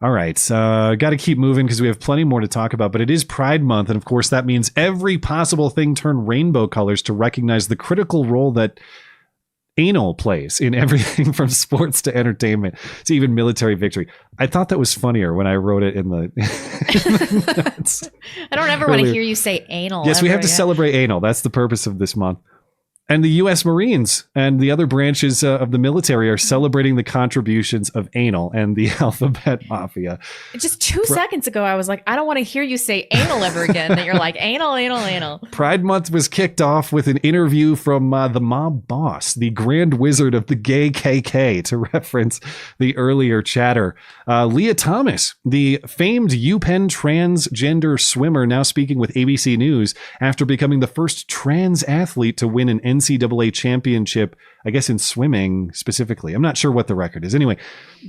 All right. Got to keep moving because we have plenty more to talk about, but it is Pride Month. And of course, that means every possible thing turned rainbow colors to recognize the critical role that anal plays in everything from sports to entertainment to even military victory. I thought that was funnier when I wrote it in the notes. I don't ever want to hear you say anal. Yes, we have to celebrate anal. That's the purpose of this month. And the U.S. Marines and the other branches of the military are celebrating the contributions of anal and the alphabet mafia. Just 2 seconds ago, I was like, I don't want to hear you say anal ever again. That you're like, anal, anal, anal. Pride Month was kicked off with an interview from the mob boss, the Grand Wizard of the Gay KK, to reference the earlier chatter. Leah Thomas, the famed UPenn transgender swimmer, now speaking with ABC News after becoming the first trans athlete to win an NCAA championship, I guess in swimming specifically. I'm not sure what the record is. Anyway,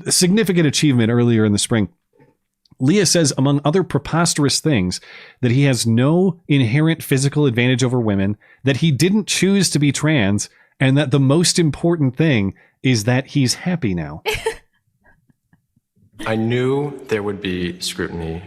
a significant achievement earlier in the spring. Leah says, among other preposterous things, that he has no inherent physical advantage over women, that he didn't choose to be trans, and that the most important thing is that he's happy now. I knew there would be scrutiny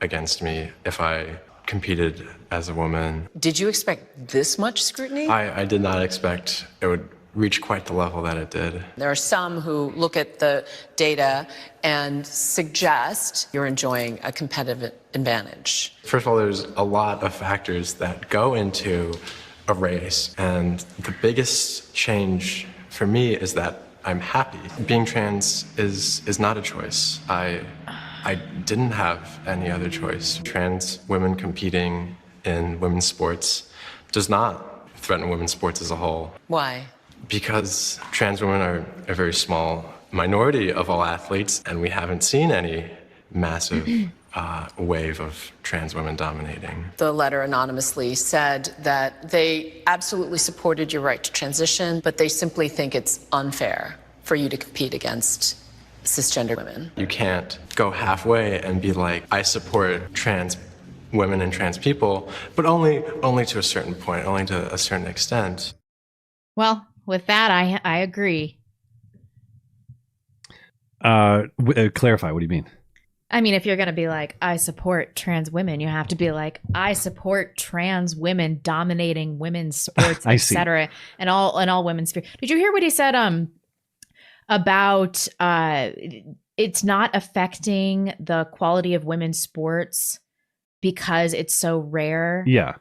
against me if I competed as a woman. Did you expect this much scrutiny? I did not expect it would reach quite the level that it did. There are some who look at the data and suggest you're enjoying a competitive advantage. First of all, there's a lot of factors that go into a race, and the biggest change for me is that I'm happy. Being trans is not a choice. I didn't have any other choice. Trans women competing in women's sports does not threaten women's sports as a whole. Why? Because trans women are a very small minority of all athletes, and we haven't seen any massive wave of trans women dominating. The letter anonymously said that they absolutely supported your right to transition, but they simply think it's unfair for you to compete against cisgender women. You can't go halfway and be like, I support trans women and trans people, but only to a certain point, only to a certain extent. Well, with that, I agree. Clarify, what do you mean? I mean, if you're going to be like, I support trans women, you have to be like, I support trans women dominating women's sports, etc., and all women's sphere. Did you hear what he said? About it's not affecting the quality of women's sports because it's so rare. Yeah.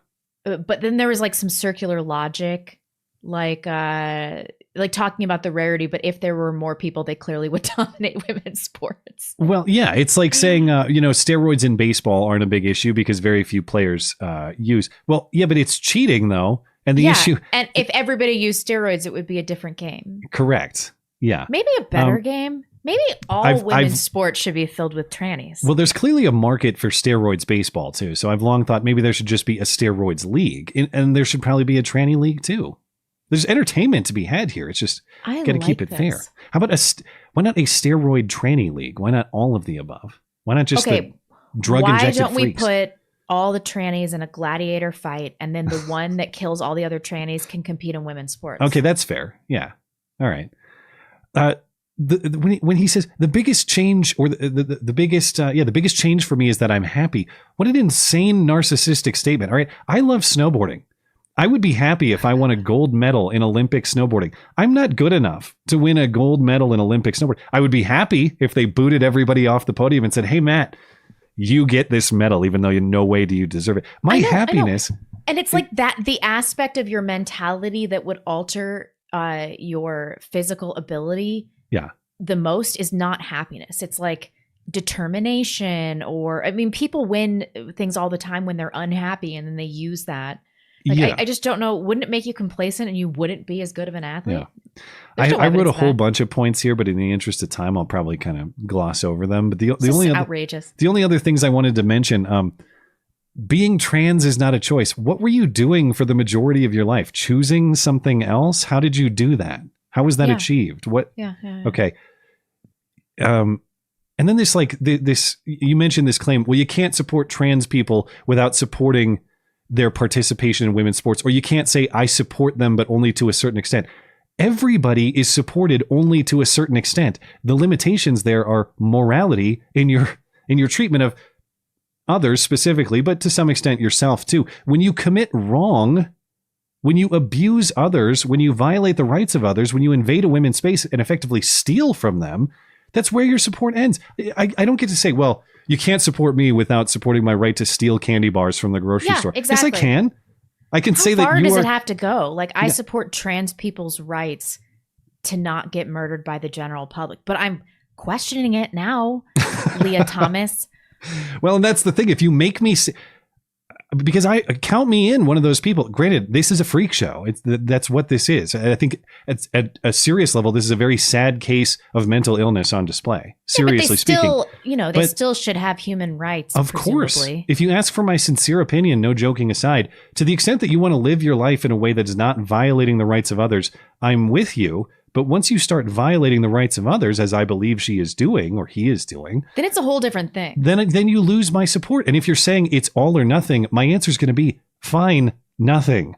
But then there was like some circular logic, like talking about the rarity, but if there were more people, they clearly would dominate women's sports. Well, yeah, it's like saying, steroids in baseball aren't a big issue because very few players use. Well, yeah, but it's cheating though. And the issue. And if everybody used steroids, it would be a different game. Correct. Yeah. Maybe a better game. Maybe all women's sports should be filled with trannies. Well, there's clearly a market for steroids baseball too. So I've long thought maybe there should just be a steroids league, and there should probably be a tranny league too. There's entertainment to be had here. It's just got to keep it fair. How about why not a steroid tranny league? Why not all of the above? Why not just the drug injected freaks? Why don't we put all the trannies in a gladiator fight, and then the one that kills all the other trannies can compete in women's sports? Okay, that's fair. Yeah. All right. When he says the biggest change, or the biggest change for me is that I'm happy. What an insane narcissistic statement. All right. I love snowboarding. I would be happy if I won a gold medal in Olympic snowboarding. I'm not good enough to win a gold medal in Olympic snowboarding. I would be happy if they booted everybody off the podium and said, hey, Matt, you get this medal, even though in no way do you deserve it. My happiness. And it's like that, the aspect of your mentality that would alter your physical ability the most is not happiness. It's like determination, or, I mean, people win things all the time when they're unhappy and then they use that. Like, I just don't know. Wouldn't it make you complacent and you wouldn't be as good of an athlete? Yeah. I wrote a whole bunch of points here, but in the interest of time, I'll probably kind of gloss over them. But the only other things I wanted to mention, being trans is not a choice. What were you doing for the majority of your life? Choosing something else? How did you do that? How was that achieved? What? Yeah. Okay. And then this you mentioned this claim, well, you can't support trans people without supporting their participation in women's sports, or you can't say I support them, but only to a certain extent. everybody is supported only to a certain extent. The limitations there are morality in your treatment of others specifically, but to some extent yourself too. When you commit wrong, when you abuse others, when you violate the rights of others, when you invade a women's space and effectively steal from them, that's where your support ends. I don't get to say, well, you can't support me without supporting my right to steal candy bars from the grocery store. Exactly. Yes, I can. I can say that you are. How far does it have to go? Like, I support trans people's rights to not get murdered by the general public, but I'm questioning it now, Leah Thomas. Well, and that's the thing. If you make me because I count me in one of those people. Granted, this is a freak show. That's what this is. I think at a serious level, this is a very sad case of mental illness on display. Seriously speaking, they still should have human rights. Of course, if you ask for my sincere opinion, no joking aside, to the extent that you want to live your life in a way that is not violating the rights of others, I'm with you. But once you start violating the rights of others, as I believe she is doing, or he is doing, then it's a whole different thing. Then you lose my support. And if you're saying it's all or nothing, my answer is going to be fine, nothing.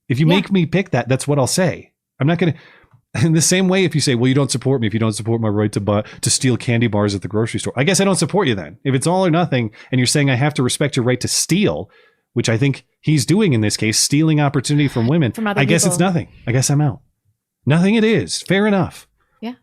If you make me pick that, that's what I'll say. I'm not going to. In the same way, if you say, well, you don't support me if you don't support my right to steal candy bars at the grocery store, I guess I don't support you then. If it's all or nothing, and you're saying I have to respect your right to steal, which I think he's doing in this case, stealing opportunity from women, I guess it's nothing. I guess I'm out. Nothing it is. Fair enough. Yeah.